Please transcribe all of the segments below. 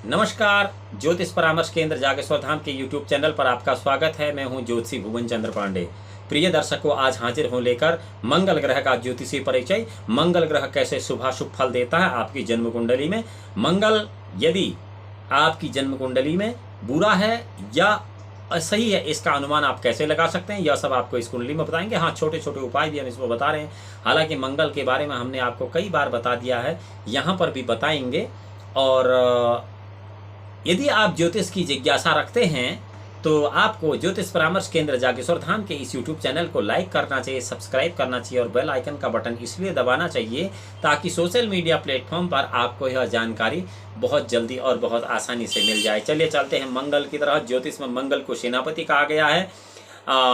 नमस्कार। ज्योतिष परामर्श केंद्र जागेश्वर धाम के YouTube चैनल पर आपका स्वागत है। मैं हूं ज्योतिषी भुवन चंद्र पांडे। प्रिय दर्शकों, आज हाजिर हूं लेकर मंगल ग्रह का ज्योतिषीय परिचय। मंगल ग्रह कैसे शुभाशुभ फल देता है आपकी जन्म कुंडली में। मंगल यदि आपकी जन्म कुंडली में बुरा है या सही है, इसका अनुमान आप कैसे लगा सकते हैं, यह सब आपको इस कुंडली में बताएंगे। हाँ, छोटे छोटे उपाय भी हम इसमें बता रहे हैं। हालांकि मंगल के बारे में हमने आपको कई बार बता दिया है, यहाँ पर भी बताएंगे। और यदि आप ज्योतिष की जिज्ञासा रखते हैं तो आपको ज्योतिष परामर्श केंद्र जागेश्वर धाम के इस YouTube चैनल को लाइक करना चाहिए, सब्सक्राइब करना चाहिए और बेल आइकन का बटन इसलिए दबाना चाहिए ताकि सोशल मीडिया प्लेटफॉर्म पर आपको यह जानकारी बहुत जल्दी और बहुत आसानी से मिल जाए। चलिए चलते हैं मंगल की तरह। ज्योतिष में मंगल को सेनापति कहा गया है।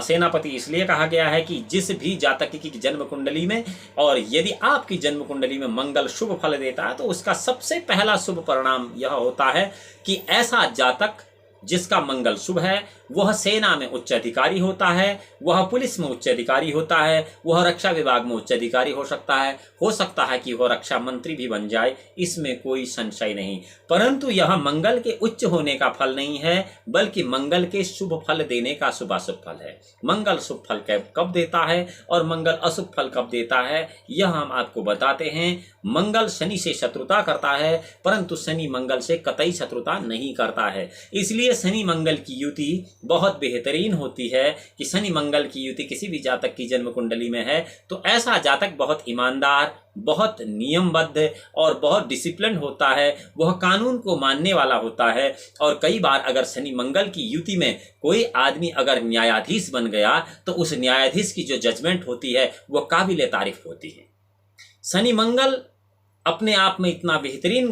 सेनापति इसलिए कहा गया है कि जिस भी जातक की जन्म कुंडली में, और यदि आपकी जन्म कुंडली में मंगल शुभ फल देता है तो उसका सबसे पहला शुभ परिणाम यह होता है कि ऐसा जातक जिसका मंगल शुभ है वह सेना में उच्च अधिकारी होता है, वह पुलिस में उच्च अधिकारी होता है, वह रक्षा विभाग में उच्च अधिकारी हो सकता है कि वह रक्षा मंत्री भी बन जाए, इसमें कोई संशय नहीं। परंतु यह मंगल के उच्च होने का फल नहीं है, बल्कि मंगल के शुभ फल देने का शुभाशुभ फल है। मंगल शुभ फल कब देता है और मंगल अशुभ फल कब देता है, यह हम आपको बताते हैं। मंगल शनि से शत्रुता करता है, परंतु शनि मंगल से कतई शत्रुता नहीं करता है। इसलिए शनि मंगल की युति बहुत बेहतरीन होती है कि शनि मंगल की युति किसी भी जातक की जन्म कुंडली में है तो ऐसा जातक बहुत ईमानदार, बहुत नियमबद्ध और बहुत डिसिप्लिन होता है। वह कानून को मानने वाला होता है। और कई बार अगर शनि मंगल की युति में कोई आदमी अगर न्यायाधीश बन गया तो उस न्यायाधीश की जो जजमेंट होती है वह काबिले तारीफ होती है। शनि मंगल अपने आप में इतना बेहतरीन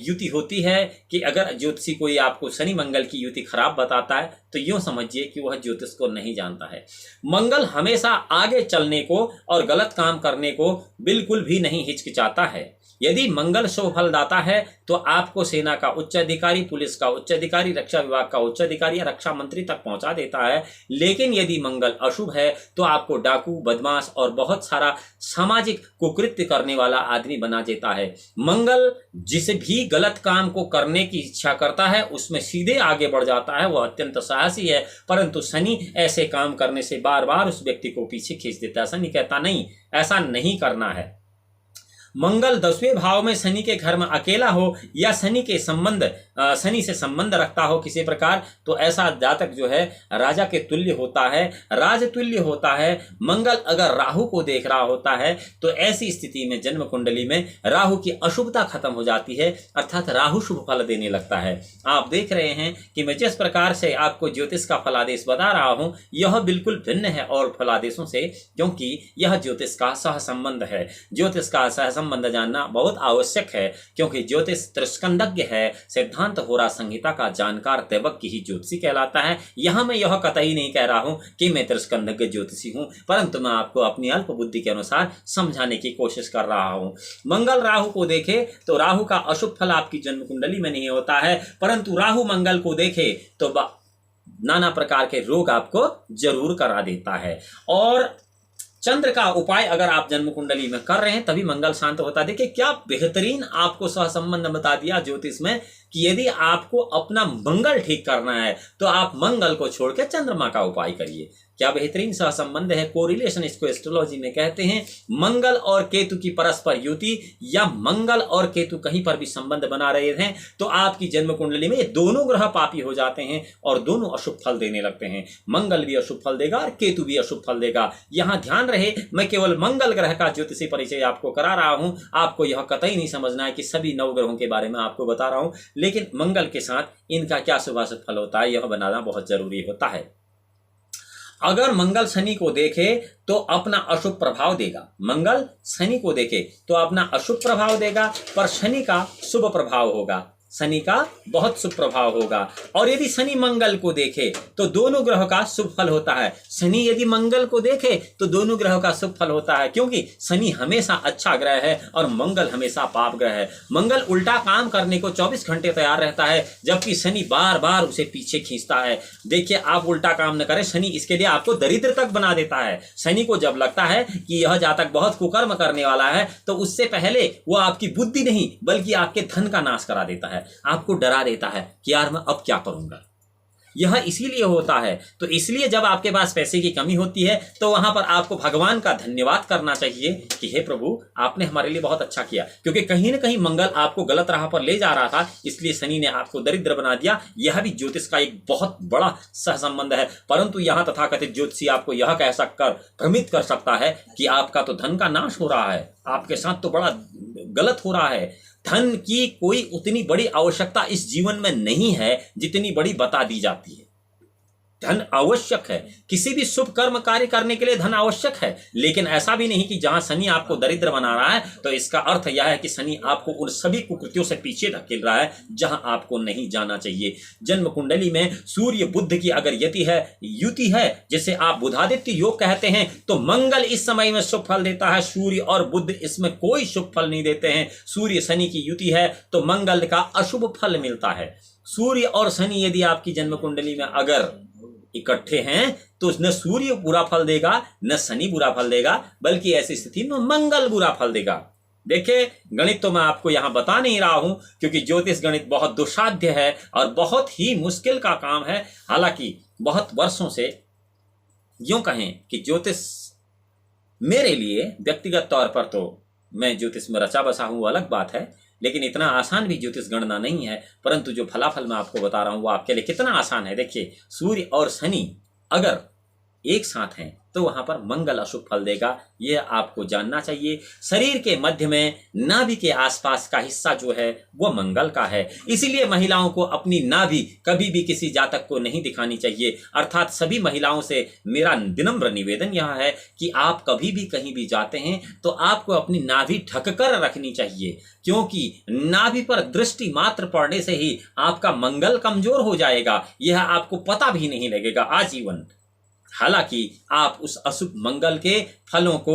युति होती है कि अगर ज्योतिषी कोई आपको शनि मंगल की युति खराब बताता है तो यूं समझिए कि वह ज्योतिष को नहीं जानता है। मंगल हमेशा आगे चलने को और गलत काम करने को बिल्कुल भी नहीं हिचकिचाता है। यदि मंगल शुभ फलदाता है तो आपको सेना का उच्च अधिकारी, पुलिस का उच्च अधिकारी, रक्षा विभाग का उच्च अधिकारी या रक्षा मंत्री तक पहुंचा देता है। लेकिन यदि मंगल अशुभ है तो आपको डाकू, बदमाश और बहुत सारा सामाजिक कुकृत्य करने वाला आदमी बना देता है। मंगल जिस भी गलत काम को करने की इच्छा करता है उसमें सीधे आगे बढ़ जाता है, वह अत्यंत साहसी है। परंतु शनि ऐसे काम करने से बार बार उस व्यक्ति को पीछे खींच देता है। शनि कहता नहीं, ऐसा नहीं करना है। मंगल 10वें भाव में शनि के घर में अकेला हो या शनि से संबंध रखता हो किसी प्रकार, तो ऐसा जातक जो है राजा के तुल्य होता है, राजतुल्य होता है। मंगल अगर राहु को देख रहा होता है तो ऐसी स्थिति में जन्म कुंडली में राहु की अशुभता खत्म हो जाती है, अर्थात राहु शुभ फल देने लगता है। आप देख रहे हैं कि मैं जिस प्रकार से आपको ज्योतिष का फलादेश बता रहा हूं यह बिल्कुल भिन्न है और फलादेशों से, क्योंकि यह ज्योतिष का सह संबंध है। ज्योतिष का सह संबंध जानना बहुत आवश्यक है, क्योंकि ज्योतिष त्रिस्कंधज्ञ है, सिद्धांत होरा संहिता का जानकार दैवज्ञ ही ज्योतिषी कहलाता है। यहां मैं यह कतई नहीं कह रहा हूं कि मैं त्रिस्कंधज्ञ ज्योतिषी हूं, परंतु मैं आपको अपनी अल्प बुद्धि के अनुसार समझाने की कोशिश कर रहा हूं। मंगल राहु को देखे तो राहु का अशुभ फल आपकी जन्म कुंडली में नहीं होता है, परंतु राहु मंगल को देखे तो नाना प्रकार के रोग आपको जरूर करा देता है। और चंद्र का उपाय अगर आप जन्म कुंडली में कर रहे हैं तभी मंगल शांत होता है। देखिए क्या बेहतरीन आपको सहसंबंध बता दिया ज्योतिष में कि यदि आपको अपना मंगल ठीक करना है तो आप मंगल को छोड़ के चंद्रमा का उपाय करिए। क्या बेहतरीन सहसंबंध है, कोरिलेशन इसको एस्ट्रोलॉजी में कहते हैं। मंगल और केतु की परस्पर युति या मंगल और केतु कहीं पर भी संबंध बना रहे हैं तो आपकी जन्म कुंडली में ये दोनों ग्रह पापी हो जाते हैं और दोनों अशुभ फल देने लगते हैं। मंगल भी अशुभ फल देगा और केतु भी अशुभ फल देगा। यहाँ ध्यान रहे, मैं केवल मंगल ग्रह का ज्योतिषी परिचय आपको करा रहा हूं। आपको यह कतई नहीं समझना है कि सभी नवग्रहों के बारे में आपको बता रहा हूं, लेकिन मंगल के साथ इनका क्या शुभाशुभ फल होता है यह बनाना बहुत जरूरी होता है। अगर मंगल शनि को देखे तो अपना अशुभ प्रभाव देगा, मंगल शनि को देखे तो अपना अशुभ प्रभाव देगा, पर शनि का शुभ प्रभाव होगा, शनि का बहुत शुभ प्रभाव होगा। और यदि शनि मंगल को देखे तो दोनों ग्रहों का शुभ फल होता है। शनि यदि मंगल को देखे तो दोनों ग्रहों का शुभ फल होता है, क्योंकि शनि हमेशा अच्छा ग्रह है और मंगल हमेशा पाप ग्रह है। मंगल उल्टा काम करने को 24 घंटे तैयार रहता है, जबकि शनि बार बार उसे पीछे खींचता है। देखिए आप उल्टा काम न करें, शनि इसके लिए आपको दरिद्र तक बना देता है। शनि को जब लगता है कि यह जातक बहुत कुकर्म करने वाला है तो उससे पहले वो आपकी बुद्धि नहीं बल्कि आपके धन का नाश करा देता है। है, आपको डरा देता है कि यार मैं अब क्या करूंगा। यह इसीलिए होता है। तो इसलिए जब आपके पास पैसे की कमी होती है तो वहां पर आपको भगवान का धन्यवाद करना चाहिए कि हे प्रभु, आपने हमारे लिए बहुत अच्छा किया, क्योंकि कहीं ना कहीं मंगल आपको गलत राह पर ले जा रहा था, इसलिए शनि ने आपको दरिद्र बना दिया। यह भी ज्योतिष का एक बहुत बड़ा सहसंबंध है। परंतु यहाँ तथाकथित ज्योतिषी आपको यह कह सककर भ्रमित कर सकता है कि आपका तो धन का नाश हो रहा है, आपके साथ तो बड़ा गलत हो रहा है। धन की कोई उतनी बड़ी आवश्यकता इस जीवन में नहीं है जितनी बड़ी बता दी जाती है। धन आवश्यक है, किसी भी शुभ कर्म कार्य करने के लिए धन आवश्यक है, लेकिन ऐसा भी नहीं कि जहां शनि आपको दरिद्र बना रहा है तो इसका अर्थ यह है कि शनि आपको उन सभी कुकृत्यों से पीछे धकेल रहा है जहां आपको नहीं जाना चाहिए। जन्म कुंडली में सूर्य बुध की अगर युति है जिसे आप बुधादित्य योग कहते हैं, तो मंगल इस समय में शुभ फल देता है, सूर्य और बुध इसमें कोई शुभ फल नहीं देते हैं। सूर्य शनि की युति है तो मंगल का अशुभ फल मिलता है। सूर्य और शनि यदि आपकी जन्म कुंडली में अगर इकट्ठे हैं तो न सूर्य बुरा फल देगा न शनि बुरा फल देगा, बल्कि ऐसी स्थिति में मंगल बुरा फल देगा। देखिए, गणित तो मैं आपको यहां बता नहीं रहा हूं क्योंकि ज्योतिष गणित बहुत दुस्साध्य है और बहुत ही मुश्किल का काम है। हालांकि बहुत वर्षों से यूं कहें कि ज्योतिष मेरे लिए व्यक्तिगत तौर पर तो मैं ज्योतिष में रचा बसा हूं, अलग बात है, लेकिन इतना आसान भी ज्योतिष गणना नहीं है। परंतु जो फलाफल मैं आपको बता रहा हूं वो आपके लिए कितना आसान है। देखिए, सूर्य और शनि अगर एक साथ हैं तो वहां पर मंगल अशुभ फल देगा, यह आपको जानना चाहिए। शरीर के मध्य में नाभि के आसपास का हिस्सा जो है वो मंगल का है, इसीलिए महिलाओं को अपनी नाभि कभी भी किसी जातक को नहीं दिखानी चाहिए। अर्थात सभी महिलाओं से मेरा विनम्र निवेदन यह है कि आप कभी भी कहीं भी जाते हैं तो आपको अपनी नाभि ढककर रखनी चाहिए, क्योंकि नाभि पर दृष्टि मात्र पड़ने से ही आपका मंगल कमजोर हो जाएगा, यह आपको पता भी नहीं लगेगा आजीवन। हालांकि आप उस अशुभ मंगल के फलों को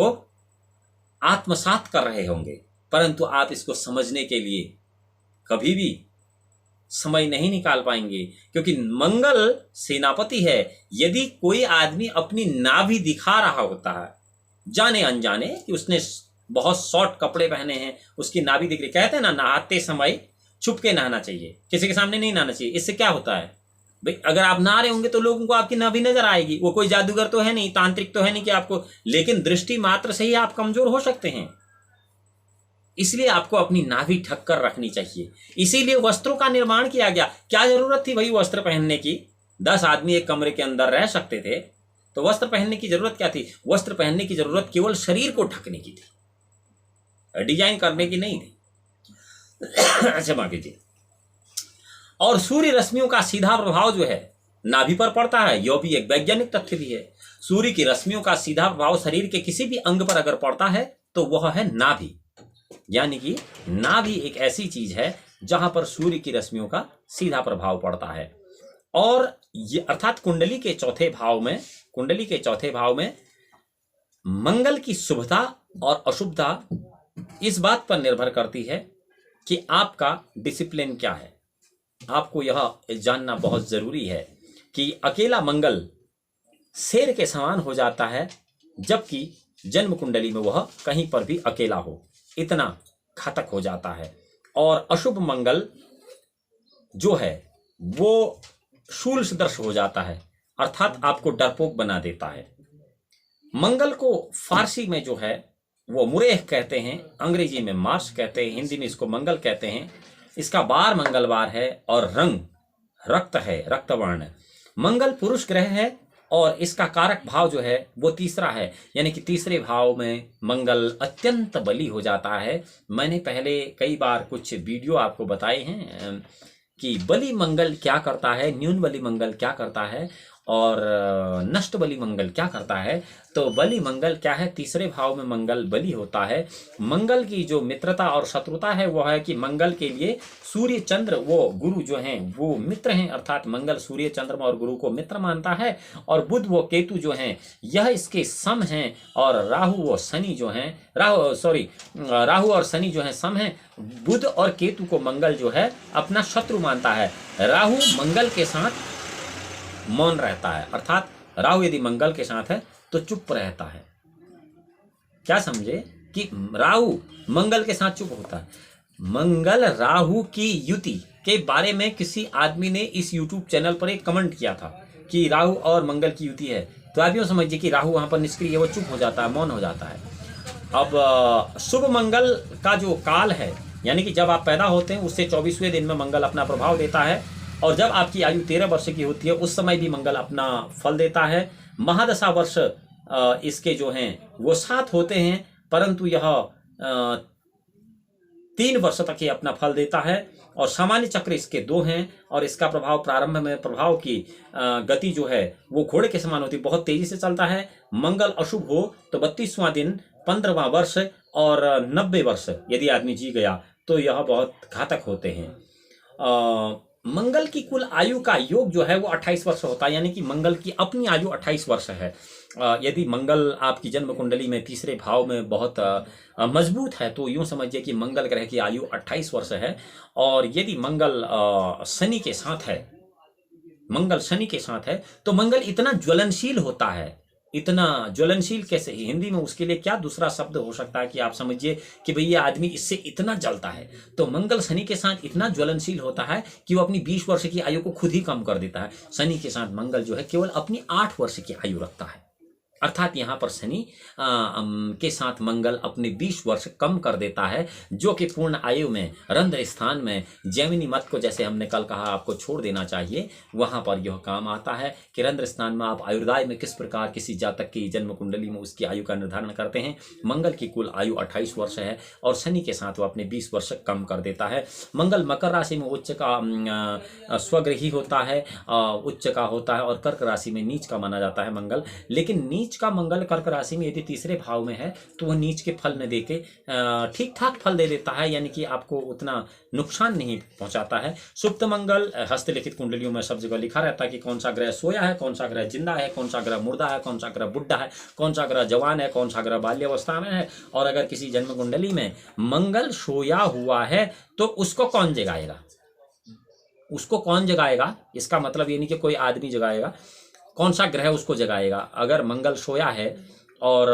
आत्मसात कर रहे होंगे, परंतु आप इसको समझने के लिए कभी भी समय नहीं निकाल पाएंगे, क्योंकि मंगल सेनापति है। यदि कोई आदमी अपनी नाभि दिखा रहा होता है जाने अनजाने कि उसने बहुत शॉर्ट कपड़े पहने हैं, उसकी नाभि दिख रही, कहते हैं ना नहाते समय छुप के नहाना चाहिए, किसी के सामने नहीं नहाना चाहिए। इससे क्या होता है भाई, अगर आप नहा रहे होंगे तो लोगों को आपकी नाभि नजर आएगी। वो कोई जादूगर तो है नहीं, तांत्रिक तो है नहीं कि आपको, लेकिन दृष्टि मात्र से ही आप कमजोर हो सकते हैं। इसलिए आपको अपनी नाभि ढक कर रखनी चाहिए। इसीलिए वस्त्रों का निर्माण किया गया। क्या जरूरत थी भाई वस्त्र पहनने की? 10 आदमी एक कमरे के अंदर रह सकते थे, तो वस्त्र पहनने की जरूरत क्या थी? वस्त्र पहनने की जरूरत केवल शरीर को ढकने की थी, डिजाइन करने की नहीं थी। क्षमा कीजिए। और सूर्य रश्मियों का सीधा प्रभाव जो है नाभि पर पड़ता है, यह भी एक वैज्ञानिक तथ्य भी है। सूर्य की रश्मियों का सीधा प्रभाव शरीर के किसी भी अंग पर अगर पड़ता है तो वह है नाभि। यानी कि नाभि एक ऐसी चीज है जहां पर सूर्य की रश्मियों का सीधा प्रभाव पड़ता है। और ये अर्थात कुंडली के चौथे भाव में मंगल की शुभता और अशुभता इस बात पर निर्भर करती है कि आपका डिसिप्लिन क्या है। आपको यह जानना बहुत जरूरी है कि अकेला मंगल शेर के समान हो जाता है, जबकि जन्म कुंडली में वह कहीं पर भी अकेला हो, इतना घातक हो जाता है। और अशुभ मंगल जो है वो शूल सदृश हो जाता है, अर्थात आपको डरपोक बना देता है। मंगल को फारसी में जो है वो मुरेह कहते हैं, अंग्रेजी में मार्स कहते हैं, हिंदी में इसको मंगल कहते हैं। इसका बार मंगलवार है और रंग रक्त है, रक्तवर्ण। मंगल पुरुष ग्रह है और इसका कारक भाव जो है वो तीसरा है, यानी कि तीसरे भाव में मंगल अत्यंत बली हो जाता है। मैंने पहले कई बार कुछ वीडियो आपको बताए हैं कि बली मंगल क्या करता है, न्यून बली मंगल क्या करता है और नष्ट बली मंगल क्या करता है। तो बली मंगल क्या है? तीसरे भाव में मंगल बली होता है। मंगल की जो मित्रता और शत्रुता है वो है कि मंगल के लिए सूर्य चंद्र वो गुरु जो हैं वो मित्र हैं, अर्थात मंगल सूर्य चंद्रमा और गुरु को मित्र मानता है। और बुध वो केतु जो हैं यह इसके सम हैं, और राहु और शनि जो हैं राहु और शनि जो हैं सम हैं। बुध और केतु को मंगल जो है अपना शत्रु मानता है। राहु मंगल के साथ मौन रहता है, अर्थात राहु यदि मंगल के साथ है तो चुप रहता है। क्या समझे कि राहु मंगल के साथ चुप होता है। मंगल राहु की युति के बारे में किसी आदमी ने इस YouTube चैनल पर एक कमेंट किया था कि राहु और मंगल की युति है, तो आप यूँ समझिए कि राहु वहाँ पर निष्क्रिय है, वो चुप हो जाता है, मौन हो जाता है। अब शुभ मंगल का जो काल है, यानी कि जब आप पैदा होते हैं उससे 24वें दिन में मंगल अपना प्रभाव देता है, और जब आपकी आयु 13 वर्ष की होती है उस समय भी मंगल अपना फल देता है। महादशा वर्ष इसके जो हैं वो 7 होते हैं, परंतु यह 3 वर्ष तक ये अपना फल देता है, और सामान्य चक्र इसके 2 हैं, और इसका प्रभाव प्रारंभ में प्रभाव की गति जो है वो घोड़े के समान होती है, बहुत तेजी से चलता है। मंगल अशुभ हो तो 32वां दिन, 15वां वर्ष और 90 वर्ष यदि आदमी जी गया तो यह बहुत घातक होते हैं। मंगल की कुल आयु का योग जो है वो 28 वर्ष होता है, यानी कि मंगल की अपनी आयु 28 वर्ष है। यदि मंगल आपकी जन्म कुंडली में 3रे भाव में बहुत मजबूत है तो यूं समझिए कि मंगल ग्रह की आयु 28 वर्ष है। और यदि मंगल शनि के साथ है, मंगल शनि के साथ है तो मंगल इतना ज्वलनशील होता है, इतना ज्वलनशील कैसे, हिंदी में उसके लिए क्या दूसरा शब्द हो सकता है कि आप समझिए कि भई ये आदमी इससे इतना जलता है। तो मंगल शनि के साथ इतना ज्वलनशील होता है कि वो अपनी 20 वर्ष की आयु को खुद ही कम कर देता है। शनि के साथ मंगल जो है केवल अपनी 8 वर्ष की आयु रखता है, अर्थात यहाँ पर शनि के साथ मंगल अपने 20 वर्ष कम कर देता है, जो कि पूर्ण आयु में रंध्र स्थान में जैमिनी मत को, जैसे हमने कल कहा आपको छोड़ देना चाहिए, वहाँ पर यह काम आता है कि रंध्र स्थान में आप आयुर्दाय में किस प्रकार किसी जातक की जन्म कुंडली में उसकी आयु का निर्धारण करते हैं। मंगल की कुल आयु 28 वर्ष है और शनि के साथ वो अपने 20 वर्ष कम कर देता है। मंगल मकर राशि में उच्च का स्वग्रही होता है, उच्च का होता है, और कर्क राशि में नीच का माना जाता है मंगल। लेकिन नीच का मंगल कर्क राशि में यदि 3रे भाव में है तो वह नीच के फल न देके ठीक ठाक फल दे देता है, यानी कि आपको उतना नुकसान नहीं पहुंचाता है। सुप्त मंगल हस्तलिखित कुंडलियों में सब जगह लिखा रहता है कि कौन सा ग्रह सोया है, कौन सा ग्रह जिंदा है, कौन सा ग्रह मुर्दा है, कौन सा ग्रह बुढ़ा है, कौन सा ग्रह जवान है, कौन सा ग्रह बाल्यावस्था में है। और अगर किसी जन्म कुंडली में मंगल सोया हुआ है तो उसको कौन जगाएगा, उसको कौन जगाएगा, इसका मतलब ये नहीं कि कोई आदमी जगाएगा, कौन सा ग्रह उसको जगाएगा। अगर मंगल सोया है और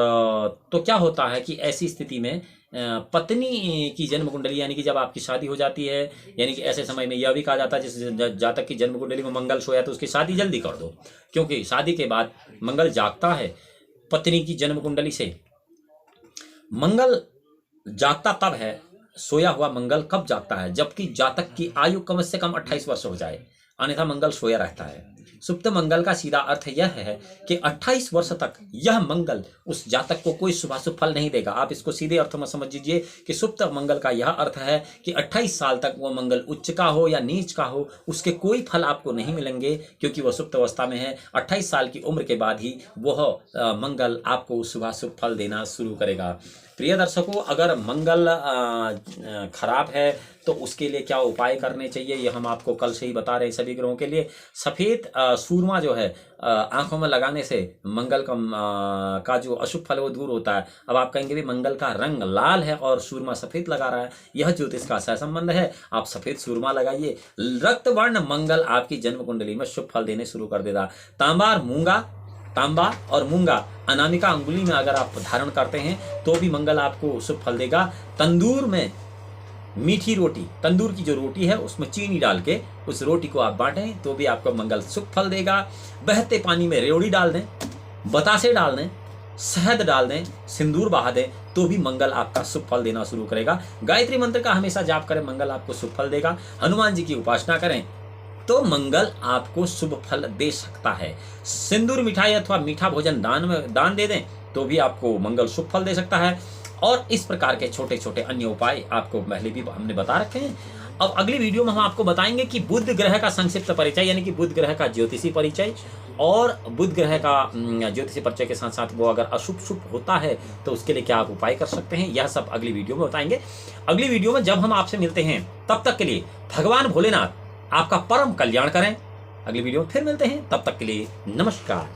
तो क्या होता है कि ऐसी स्थिति में पत्नी की जन्म कुंडली, यानी कि जब आपकी शादी हो जाती है, यानी कि ऐसे समय में यह भी कहा जाता है जिस जातक की जन्म कुंडली में मंगल सोया तो उसकी शादी जल्दी कर दो, क्योंकि शादी के बाद मंगल जागता है पत्नी की जन्म कुंडली से। मंगल जागता तब है, सोया हुआ मंगल कब जागता है, जबकि जातक की आयु कम से कम 28 वर्ष हो जाए, अन्यथा मंगल सोया रहता है। सुप्त मंगल का सीधा अर्थ यह है कि 28 वर्ष तक यह मंगल उस जातक को कोई शुभाशुभ फल नहीं देगा। आप इसको सीधे अर्थ में समझ लीजिए कि सुप्त मंगल का यह अर्थ है कि 28 साल तक वो मंगल उच्च का हो या नीच का हो, उसके कोई फल आपको नहीं मिलेंगे, क्योंकि वह सुप्त अवस्था में है। 28 साल की उम्र के बाद ही वह मंगल आपको शुभाशुभ फल देना शुरू करेगा। प्रिय दर्शकों, अगर मंगल खराब है तो उसके लिए क्या उपाय करने चाहिए, ये हम आपको कल से ही बता रहे हैं। सभी ग्रहों के लिए सफ़ेद सूरमा जो है आंखों में लगाने से मंगल का जो अशुभ फल वो दूर होता है। अब आप कहेंगे भी मंगल का रंग लाल है और सूरमा सफ़ेद लगा रहा है, यह ज्योतिष का सहसंबंध है। आप सफ़ेद सूरमा लगाइए, रक्त वर्ण मंगल आपकी जन्म कुंडली में शुभ फल देने शुरू कर देगा। तांबा और मूंगा अनामिका अंगुली में अगर आप धारण करते हैं तो भी मंगल आपको शुभ फल देगा। तंदूर में मीठी रोटी, तंदूर की जो रोटी है उसमें चीनी डाल के उस रोटी को आप बांटें तो भी आपको मंगल शुभ फल देगा। बहते पानी में रेवड़ी डाल दें, बतासे डाल दें, शहद डाल दें, सिंदूर बहा दें तो भी मंगल आपका शुभ फल देना शुरू करेगा। गायत्री मंत्र का हमेशा जाप करें, मंगल आपको शुभ फल देगा। हनुमान जी की उपासना करें तो मंगल आपको शुभ फल दे सकता है। सिंदूर मिठाई अथवा मीठा भोजन दान दे दें तो भी आपको मंगल शुभ फल दे सकता है। और इस प्रकार के छोटे छोटे अन्य उपाय आपको पहले भी हमने बता रखे हैं। अब अगली वीडियो में हम आपको बताएंगे कि बुध ग्रह का संक्षिप्त परिचय, यानी कि बुध ग्रह का ज्योतिषी परिचय, और बुध ग्रह का ज्योतिषी परिचय के साथ साथ वो अगर अशुभ शुभ होता है तो उसके लिए क्या आप उपाय कर सकते हैं, यह सब अगली वीडियो में बताएंगे। अगली वीडियो में जब हम आपसे मिलते हैं तब तक के लिए भगवान भोलेनाथ आपका परम कल्याण करें। अगली वीडियो में फिर मिलते हैं, तब तक के लिए नमस्कार।